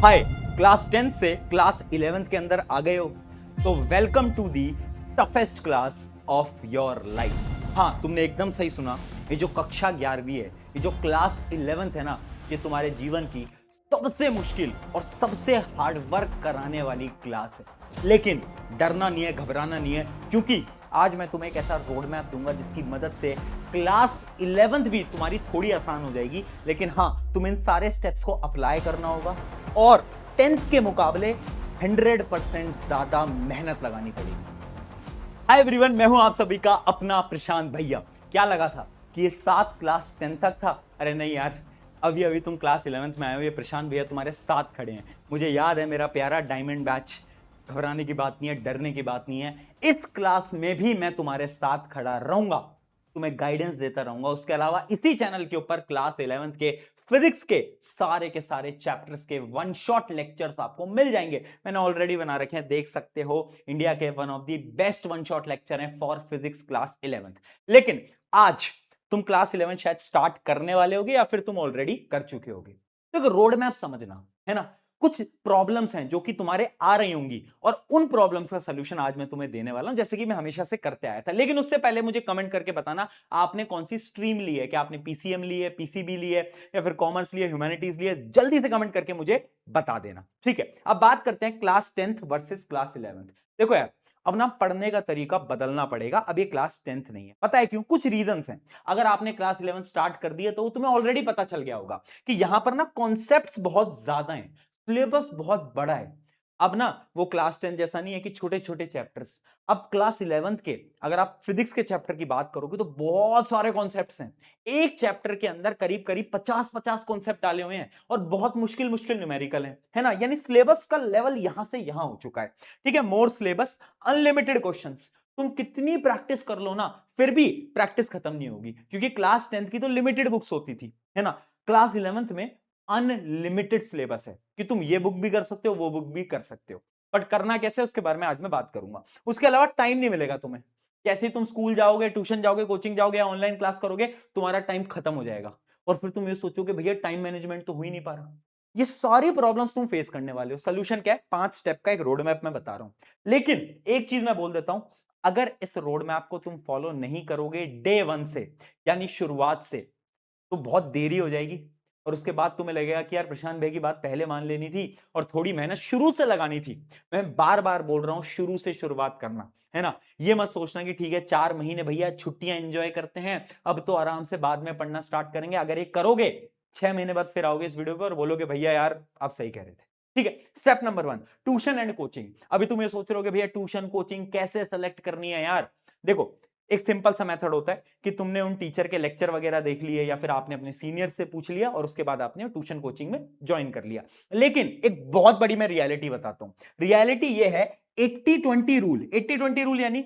हाय, class 10 से class 11th के अंदर आ गए हो तो welcome to the toughest class of your life. हाँ, तुमने एकदम सही सुना। ये जो कक्षा 11वीं है, ये जो क्लास 11th है ना, ये तुम्हारे जीवन की सबसे मुश्किल और सबसे हार्ड वर्क कराने वाली क्लास है। लेकिन डरना नहीं है, घबराना नहीं है, क्योंकि आज मैं तुम्हें एक ऐसा रोड मैप दूंगा जिसकी मदद से क्लास 11th भी तुम्हारी थोड़ी आसान हो जाएगी। लेकिन हाँ, तुम इन सारे स्टेप्स को अप्लाई करना होगा और 10th के मुकाबले 100% ज्यादा मेहनत लगानी पड़ेगी। हाय एवरीवन, मैं हूं आप सभी का अपना प्रशांत भैया। क्या लगा था कि ये साथ क्लास 10 तक था? अरे नहीं यार, अभी अभी तुम क्लास 11th में आए हो, ये प्रशांत भैया तुम्हारे साथ खड़े हैं। मुझे याद है मेरा प्यारा डायमंड बैच। घबराने की बात नहीं है, डरने की बात नहीं है। इस क्लास में भी मैं तुम्हारे साथ खड़ा रहूंगा, तुम्हें गाइडेंस देता रहूंगा। उसके अलावा इसी चैनल के ऊपर क्लास 11th के फिजिक्स के सारे चैप्टर्स के वन शॉट लेक्चर्स आपको मिल जाएंगे। मैंने ऑलरेडी बना रखे हैं, देख सकते हो। इंडिया के one of the best one shot lecture हैं फॉर फिजिक्स क्लास 11th। लेकिन आज तुम क्लास 11 शायद स्टार्ट करने वाले होगे या फिर तुम ऑलरेडी कर चुके होगे। तो एक रोड मैप समझना है ना। कुछ प्रॉब्लम्स हैं जो कि तुम्हारे आ रही होंगी और उन प्रॉब्लम्स का सलूशन आज मैं तुम्हें देने वाला हूं, जैसे कि मैं हमेशा से करते आया था। लेकिन उससे पहले मुझे कमेंट करके बताना आपने कौन सी स्ट्रीम ली है। क्या आपने पीसीएम ली है, पीसीबी ली है, या फिर कॉमर्स ली है, ह्यूमैनिटीज ली है? जल्दी से कमेंट करके मुझे बता देना, ठीक है। अब बात करते हैं class 10th versus class 11th। देखो यार, अब ना पढ़ने का तरीका बदलना पड़ेगा। अब ये क्लास 10th नहीं है। पता है क्यों? कुछ रीजंस हैं। अगर आपने क्लास 11 स्टार्ट कर दिया तो तुम्हें ऑलरेडी पता चल गया होगा कि यहां पर ना कॉन्सेप्ट्स बहुत ज्यादा हैं, सिलेबस बहुत बड़ा है। अब ना वो क्लास 10 जैसा नहीं है कि छोटे छोटे चैप्टर्स। अब क्लास 11th के अगर आप फिजिक्स के चैप्टर की बात करोगे तो बहुत सारे कॉन्सेप्ट्स हैं। एक चैप्टर के अंदर करीब करीब 50-50 कॉन्सेप्ट डाले हुए हैं और बहुत मुश्किल मुश्किल न्यूमेरिकल है ना। यानी सिलेबस का लेवल यहां से यहां हो चुका है, ठीक है। मोर सिलेबस, अनलिमिटेड क्वेश्चंस। तुम कितनी प्रैक्टिस कर लो ना, फिर भी प्रैक्टिस खत्म नहीं होगी, क्योंकि क्लास 10th की तो लिमिटेड बुक्स होती थी, है ना। क्लास 11th में अनलिमिटेड सिलेबस है कि तुम ये बुक भी कर सकते हो, वो बुक भी कर सकते हो। बट करना कैसे, उसके बारे में आज मैं बात करूंगा। उसके अलावा टाइम नहीं मिलेगा तुम्हें। जैसे ही तुम स्कूल जाओगे, ट्यूशन जाओगे, कोचिंग जाओगे या ऑनलाइन क्लास करोगे, तुम्हारा टाइम खत्म हो जाएगा और फिर तुम ये सोचोगे भैया टाइम मैनेजमेंट तो हो ही नहीं पा रहा। ये सारी प्रॉब्लम्स तुम फेस करने वाले हो। सोल्यूशन क्या है? 5 स्टेप का एक रोड मैप मैं बता रहा हूं। लेकिन एक चीज मैं बोल देता हूं, अगर इस रोड मैप को तुम फॉलो नहीं करोगे डे 1 से, यानी शुरुआत से, तो बहुत देरी हो जाएगी और उसके बाद तुम्हें लगेगा कि यार प्रशांत भाई की बात पहले मान लेनी थी और थोड़ी मेहनत शुरू से लगानी थी। मैं बार बार बोल रहा हूं, शुरू से शुरुआत करना, है ना। ये मत सोचना कि ठीक है 4 महीने भैया छुट्टियां एंजॉय करते हैं, अब तो आराम से बाद में पढ़ना स्टार्ट करेंगे। अगर ये करोगे, 6 महीने बाद फिर आओगे इस वीडियो पर और बोलोगे भैया यार आप सही कह रहे थे। ठीक है। Step number 1, tuition and coaching. अभी तुम ये सोच रहे हो भैया ट्यूशन कोचिंग कैसे सेलेक्ट करनी है यार। देखो, एक सिंपल सा मेथड होता है कि तुमने उन टीचर के लेक्चर वगैरह देख लिए या फिर आपने अपने सीनियर से पूछ लिया और उसके बाद आपने ट्यूशन कोचिंग में ज्वाइन कर लिया। लेकिन एक बहुत बड़ी मैं रियलिटी बताता हूं। रियलिटी ये है 80-20 रूल। 80-20 रूल यानी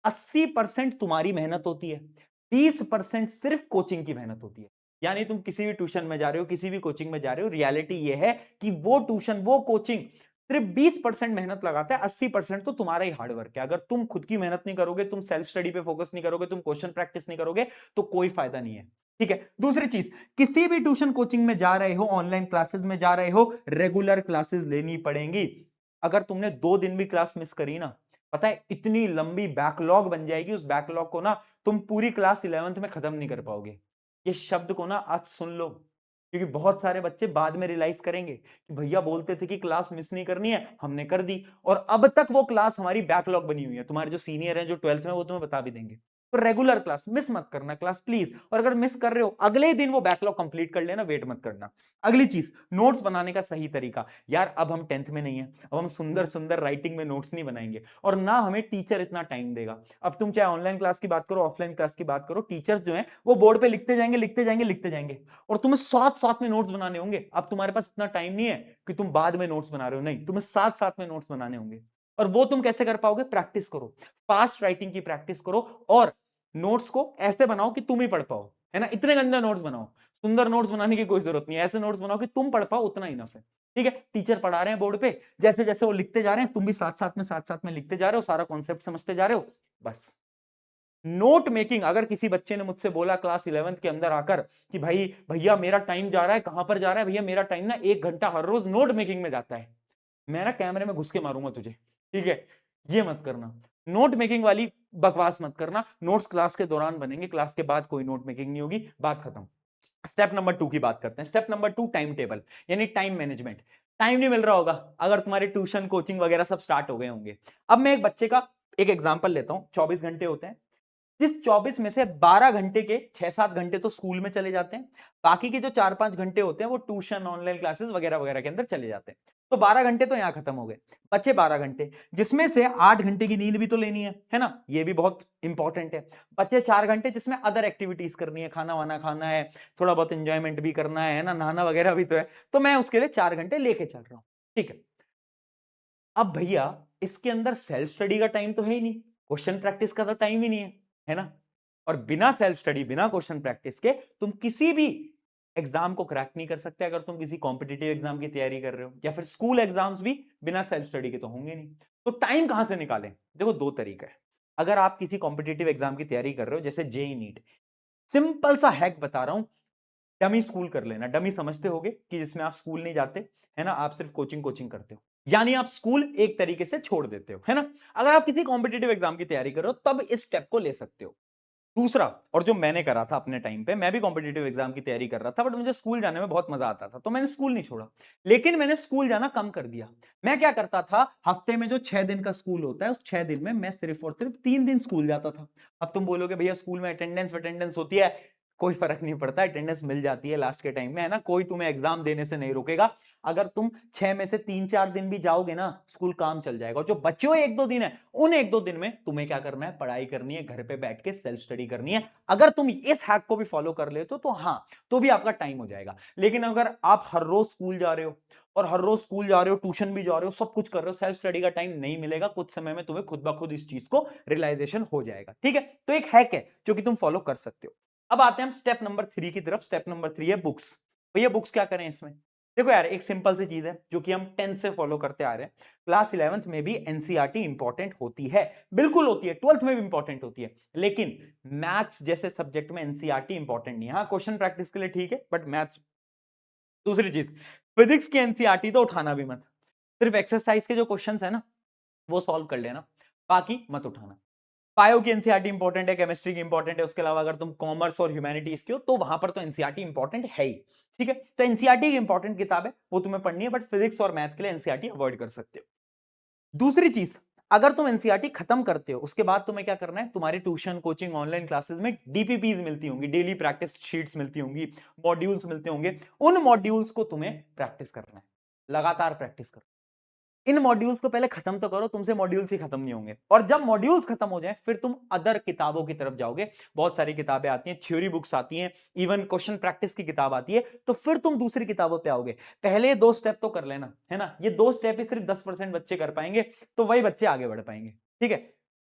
80% तुम्हारी मेहनत होती है, 20% सिर्फ कोचिंग की मेहनत होती है। यानी तुम किसी भी ट्यूशन में जा रहे हो, किसी भी कोचिंग में जा रहे हो, रियलिटी ये है कि वो ट्यूशन, वो कोचिंग सिर्फ 20% मेहनत लगाता है, 80% तो तुम्हारा ही हार्डवर्क है। अगर तुम खुद की मेहनत नहीं करोगे, तुम सेल्फ स्टडी पे फोकस नहीं करोगे, तुम क्वेश्चन प्रैक्टिस नहीं करोगे, तो कोई फायदा नहीं है, ठीक है। दूसरी चीज, किसी भी ट्यूशन कोचिंग में जा रहे हो, ऑनलाइन क्लासेस में जा रहे हो, रेगुलर क्लासेस लेनी पड़ेंगी। अगर तुमने 2 दिन भी क्लास मिस करी ना, पता है इतनी लंबी बैकलॉग बन जाएगी, उस बैकलॉग को ना तुम पूरी क्लास 11th में खत्म नहीं कर पाओगे। ये शब्द को ना आज सुन लो, क्योंकि बहुत सारे बच्चे बाद में रियलाइज करेंगे कि भैया बोलते थे कि क्लास मिस नहीं करनी है, हमने कर दी और अब तक वो क्लास हमारी बैकलॉग बनी हुई है। तुम्हारे जो सीनियर हैं, जो 12th में, वो तुम्हें बता भी देंगे। तो रेगुलर क्लास मिस मत करना क्लास प्लीज। और अगर मिस कर रहे हो, अगले ही दिन वो बैकलॉग कंप्लीट कर लेना, वेट मत करना। अगली चीज, नोट्स बनाने का सही तरीका। यार अब हम 10th में नहीं है, अब हम सुंदर सुंदर राइटिंग में नोट्स नहीं बनाएंगे और ना हमें टीचर इतना टाइम देगा। अब तुम चाहे ऑनलाइन क्लास की बात करो, ऑफलाइन क्लास की बात करो, टीचर्स जो है वो बोर्ड पे लिखते जाएंगे, लिखते जाएंगे, लिखते जाएंगे और तुम्हें साथ साथ में नोट्स बनाने होंगे। अब तुम्हारे पास इतना टाइम नहीं है कि तुम बाद में नोट्स बना रहे हो, नहीं, तुम्हें साथ साथ में नोट्स बनाने होंगे। और वो तुम कैसे कर पाओगे? प्रैक्टिस करो, फास्ट राइटिंग की प्रैक्टिस करो और नोट्स को ऐसे बनाओ कि तुम ही पढ़ पाओ, है ना। इतने गंदे नोट्स बनाओ, सुंदर नोट्स बनाने की कोई जरूरत नहीं है। ऐसे नोट्स बनाओ कि तुम पढ़ पाओ, उतना इनफ है, ठीक है। टीचर पढ़ा रहे हैं बोर्ड पे, जैसे जैसे वो लिखते जा रहे हैं तुम भी साथ साथ में लिखते जा रहे हो, सारा कॉन्सेप्ट समझते जा रहे हो, बस। नोट मेकिंग, अगर किसी बच्चे ने मुझसे बोला क्लास 11th के अंदर आकर कि भाई भैया मेरा टाइम जा रहा है, कहां पर जा रहा है भैया, मेरा टाइम ना 1 घंटा हर रोज नोट मेकिंग में जाता है, मैं ना कैमरे में घुस के मारूंगा तुझे, ठीक है, ये मत करना। नोट मेकिंग वाली बकवास मत करना। नोट्स क्लास के दौरान बनेंगे, क्लास के बाद कोई नोट मेकिंग नहीं होगी, बात खत्म। स्टेप नंबर 2 की बात करते हैं। स्टेप नंबर 2, टाइम टेबल, यानी टाइम मैनेजमेंट। टाइम नहीं मिल रहा होगा अगर तुम्हारे ट्यूशन कोचिंग वगैरह सब स्टार्ट हो गए होंगे। अब मैं एक बच्चे का एक एग्जांपल लेता हूं। 24 घंटे होते हैं, जिस 24 में से 12 घंटे के 6-7 घंटे तो स्कूल में चले जाते हैं, बाकी के जो 4-5 घंटे होते हैं वो ट्यूशन, ऑनलाइन क्लासेस वगैरह वगैरह के अंदर चले जाते हैं। तो 12 घंटे तो यहां खत्म हो गए, बचे 12 घंटे, जिसमें से 8 घंटे की नींद भी तो लेनी है ना, ये भी बहुत इंपॉर्टेंट है। बचे 4 घंटे जिसमें अदर एक्टिविटीज करनी है, खाना वाना खाना है, थोड़ा बहुत इंजॉयमेंट भी करना है ना, नहाना वगैरह भी तो है, तो मैं उसके लिए 4 घंटे लेके चल रहा हूं, ठीक है। अब भैया इसके अंदर सेल्फ स्टडी का टाइम तो है ही नहीं, क्वेश्चन प्रैक्टिस का तो टाइम ही नहीं है ना। और बिना सेल्फ स्टडी, बिना क्वेश्चन प्रैक्टिस के तुम किसी भी एग्जाम को क्रैक नहीं कर सकते। अगर तुम किसी कॉम्पिटिटिव एग्जाम की तैयारी कर रहे हो या फिर स्कूल एग्जाम्स भी बिना सेल्फ स्टडी के तो होंगे नहीं। तो टाइम कहां से निकालें? देखो, दो तरीका है। अगर आप किसी कॉम्पिटिटिव एग्जाम की तैयारी कर रहे हो, जैसे जेई नीट, सिंपल सा हैक बता रहा हूं, डमी स्कूल कर लेना। डमी समझते होगे कि जिसमें आप स्कूल नहीं जाते, है ना, आप सिर्फ कोचिंग कोचिंग करते हो, यानी आप स्कूल एक तरीके से छोड़ देते हो, है ना। अगर आप किसी कॉम्पिटिटिव एग्जाम की तैयारी कर रहे हो तब इस स्टेप को ले सकते हो। दूसरा, और जो मैंने करा था अपने टाइम पे, मैं भी कॉम्पिटिटिव एग्जाम की तैयारी कर रहा था, बट मुझे स्कूल जाने में बहुत मजा आता था, तो मैंने स्कूल नहीं छोड़ा, लेकिन मैंने स्कूल जाना कम कर दिया। मैं क्या करता था, हफ्ते में जो 6 दिन का स्कूल होता है, उस 6 दिन में मैं सिर्फ और सिर्फ 3 दिन स्कूल जाता था। अब तुम बोलोगे भैया स्कूल में अटेंडेंस अटेंडेंस होती है, कोई फर्क नहीं पड़ता, अटेंडेंस मिल जाती है लास्ट के टाइम में, है ना, कोई तुम्हें एग्जाम देने से नहीं रोकेगा। अगर तुम 6 में से 3-4 दिन भी जाओगे ना, स्कूल काम चल जाएगा। और जो बचे हुए 1-2 दिन है, उन 1-2 दिन में तुम्हें क्या करना है, पढ़ाई करनी है, घर पे बैठ के सेल्फ स्टडी करनी है। अगर तुम इस हैक को भी फॉलो कर लेते हो तो हाँ, तो भी आपका टाइम हो जाएगा। लेकिन अगर आप हर रोज स्कूल जा रहे हो, और हर रोज स्कूल जा रहे हो, ट्यूशन भी जा रहे हो, सब कुछ कर रहे हो, सेल्फ स्टडी का टाइम नहीं मिलेगा। कुछ समय में तुम्हें खुद ब खुद इस चीज को रियलाइजेशन हो जाएगा, ठीक है। तो एक हैक है जो कि तुम फॉलो कर सकते हो। अब आते हैं हम स्टेप नंबर 3 की तरफ। स्टेप नंबर 3 है बुक्स। भैया बुक्स क्या करें इसमें? देखो यार, एक सिंपल सी चीज है जो कि हम 10th से फॉलो करते आ रहे हैं। क्लास 11th में भी एनसीईआरटी इंपॉर्टेंट होती है, बिल्कुल होती है, 12th में भी इंपॉर्टेंट होती है, लेकिन मैथ्स जैसे सब्जेक्ट में एनसीईआरटी इंपॉर्टेंट नहीं है। हाँ, क्वेश्चन प्रैक्टिस के लिए ठीक है, बट मैथ्स। दूसरी चीज, फिजिक्स की एनसीईआरटी तो उठाना भी मत, सिर्फ एक्सरसाइज के जो क्वेश्चंस है ना वो सॉल्व कर लेना, बाकी मत उठाना। बायो की एनसीईआरटी इंपॉर्टेंट है, केमिस्ट्री की इंपॉर्टेंट है, उसके अलावा अगर तुम कॉमर्स और ह्यूमैनिटीज की हो तो वहां पर तो एनसीईआरटी इंपॉर्टेंट है ही, ठीक है। तो एनसीईआरटी की इंपॉर्टेंट किताब है, वो तुम्हें पढ़नी है, बट फिजिक्स और मैथ के लिए एनसीईआरटी अवॉइड कर सकते हो। दूसरी चीज, अगर तुम एनसीईआरटी खत्म करते हो, उसके बाद तुम्हें क्या करना है, तुम्हारी ट्यूशन, कोचिंग, ऑनलाइन क्लासेस में डीपीपीज मिलती होंगी, डेली प्रैक्टिस शीट्स मिलती होंगी, मॉड्यूल्स मिलते होंगे। उन मॉड्यूल्स को तुम्हें प्रैक्टिस करना है, लगातार प्रैक्टिस करो। इन मॉड्यूल्स को पहले खत्म तो करो, तुमसे मॉड्यूल्स ही खत्म नहीं होंगे। और जब मॉड्यूल्स खत्म हो जाए फिर तुम अदर किताबों की तरफ जाओगे। बहुत सारी किताबें आती हैं, थ्योरी बुक्स आती हैं, इवन क्वेश्चन प्रैक्टिस की किताब आती है, तो फिर तुम दूसरी किताबों पे आओगे। पहले 2 स्टेप तो कर लेना, है ना, ये 2 स्टेप ही सिर्फ 10% बच्चे कर पाएंगे, तो वही बच्चे आगे बढ़ पाएंगे, ठीक है।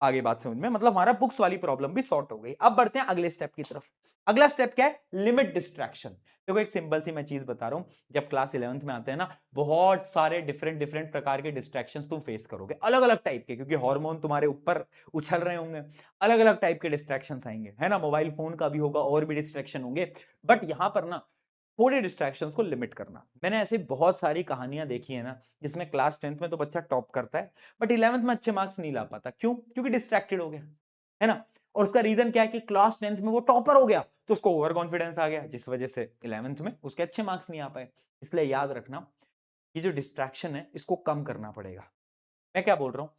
आगे बात समझ में, मतलब हमारा बुक्स वाली प्रॉब्लम भी सॉर्ट हो गई। अब बढ़ते हैं अगले स्टेप की तरफ। अगला स्टेप क्या है? Limit distraction. देखो, एक सिंपल सी मैं चीज बता रहा हूं, जब क्लास 11th में आते हैं ना, बहुत सारे डिफरेंट डिफरेंट प्रकार के डिस्ट्रैक्शंस तुम फेस करोगे, अलग अलग टाइप के, क्योंकि हार्मोन तुम्हारे ऊपर उछल रहे होंगे, अलग अलग टाइप के डिस्ट्रैक्शंस आएंगे, है ना, मोबाइल फोन का भी होगा, और भी डिस्ट्रैक्शन होंगे। बट यहां पर ना थोड़े डिस्ट्रैक्शंस को लिमिट करना। मैंने ऐसी बहुत सारी कहानियां देखी है ना, जिसमें क्लास 10th में तो बच्चा टॉप करता है, बट 11th में अच्छे मार्क्स नहीं ला पाता। क्यों? क्योंकि डिस्ट्रैक्टेड हो गया, है ना। और उसका रीजन क्या है कि क्लास 10th में वो टॉपर हो गया, तो उसको ओवर कॉन्फिडेंस आ गया, जिस वजह से 11th में उसके अच्छे मार्क्स नहीं आ पाए। इसलिए याद रखना, ये जो डिस्ट्रैक्शन है इसको कम करना पड़ेगा। मैं क्या बोल रहा हूं,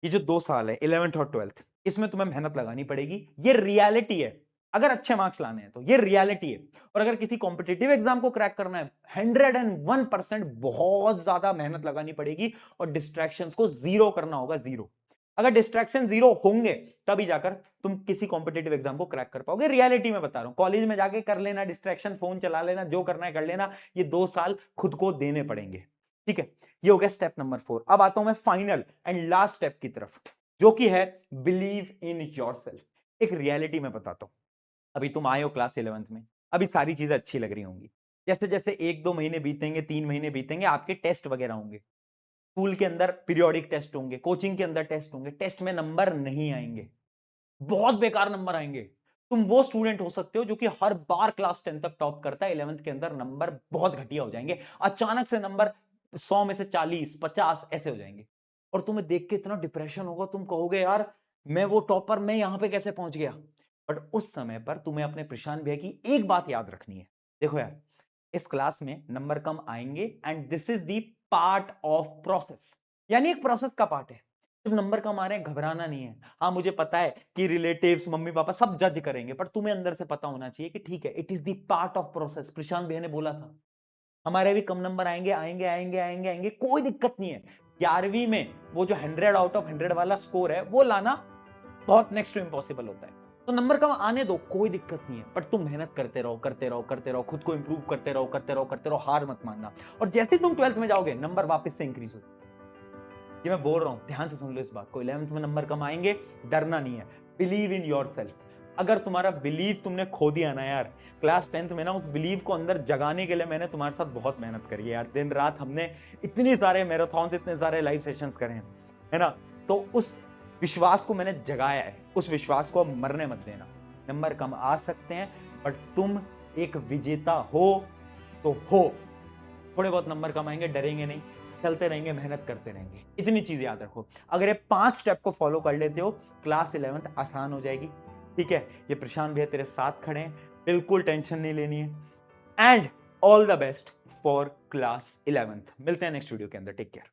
ये जो 2 साल है 11th और 12th, इसमें तुम्हें मेहनत लगानी पड़ेगी, ये रियलिटी है। अगर अच्छे मार्क्स लाने हैं तो ये रियलिटी है। और अगर किसी कॉम्पिटिटिव एग्जाम को क्रैक करना है, 101% बहुत ज्यादा मेहनत लगानी पड़ेगी, और डिस्ट्रैक्शंस को जीरो करना होगा, जीरो। अगर डिस्ट्रैक्शन जीरो होंगे तभी जाकर तुम किसी कॉम्पिटिटिव एग्जाम को क्रैक कर पाओगे। रियलिटी में बता रहा हूं, कॉलेज में जाके कर लेना डिस्ट्रैक्शन, फोन चला लेना, जो करना है कर लेना, ये 2 साल खुद को देने पड़ेंगे, ठीक है। ये हो गया स्टेप नंबर 4। अब आता हूं मैं फाइनल एंड लास्ट स्टेप की तरफ, जो कि है बिलीव इन योरसेल्फ। एक रियलिटी में बताता हूं, अभी तुम आए हो क्लास 11th में, अभी सारी चीजें अच्छी लग रही होंगी, जैसे जैसे 1-2 महीने बीतेंगे, 3 महीने बीतेंगे, आपके टेस्ट वगैरह होंगे, स्कूल के अंदर पीरियोडिक टेस्ट होंगे, कोचिंग के अंदर टेस्ट होंगे, टेस्ट में नंबर नहीं आएंगे, बहुत बेकार नंबर आएंगे। तुम वो स्टूडेंट हो सकते हो जो कि हर बार क्लास 10 तक टॉप करता है, 11th के अंदर नंबर बहुत घटिया हो जाएंगे, अचानक से नंबर 100 में से 40 50 ऐसे हो जाएंगे, और तुम्हें देख के इतना डिप्रेशन होगा, तुम कहोगे यार मैं वो टॉपर, मैं यहां पे कैसे पहुंच गया। बट उस समय पर तुम्हें अपने प्रशांत भैया की एक बात याद रखनी है। देखो यार, इस क्लास में नंबर कम आएंगे and this is the part of process, यानी एक प्रोसेस का पार्ट है। जब नंबर कम आ रहे हैं घबराना नहीं है। हाँ मुझे पता है कि रिलेटिव्स मम्मी पापा सब जज करेंगे, पर तुम्हें अंदर से पता होना चाहिए कि ठीक है, it is the part of process. Prashant भैया ने बोला था हमारे भी कम नंबर आएंगे आएंगे आएंगे आएंगे आएंगे, कोई दिक्कत नहीं है। 11वीं में वो जो 100 आउट ऑफ 100 वाला स्कोर है वो लाना बहुत नेक्स्ट टू इम्पॉसिबल होता है। तो नंबर कम आने दो, कोई दिक्कत नहीं है, पर तुम मेहनत करते रहो करते रहो करते रहो, खुद को इंप्रूव करते रहो करते रहो करते रहो, हार मत मानना। और जैसे ही तुम 12th में जाओगे नंबर वापस से इंक्रीज हो। ये मैं बोल रहा हूं, ध्यान से सुन लो इस बात को। 11th में नंबर कम आएंगे, डरना नहीं है। Believe in your self. अगर तुम्हारा बिलीव तुमने खो दिया ना यार, क्लास 10th में ना, उस बिलीव को अंदर जगाने के लिए मैंने तुम्हारे साथ बहुत मेहनत करी है यार, दिन रात हमने इतने सारे मैराथन, इतने सारे लाइव सेशंस करे हैं, है ना। तो उस विश्वास को मैंने जगाया है, उस विश्वास को अब मरने मत देना। नंबर कम आ सकते हैं, बट तुम एक विजेता हो तो हो। थोड़े बहुत नंबर कम आएंगे, डरेंगे नहीं, चलते रहेंगे, मेहनत करते रहेंगे। इतनी चीज याद रखो, अगर ये 5 स्टेप को फॉलो कर लेते हो, क्लास 11th आसान हो जाएगी। ठीक है, ये प्रशांत भैया तेरे साथ खड़े हैं, बिल्कुल टेंशन नहीं लेनी है। And all the best for class 11th। मिलते हैं नेक्स्ट वीडियो के अंदर, टेक केयर।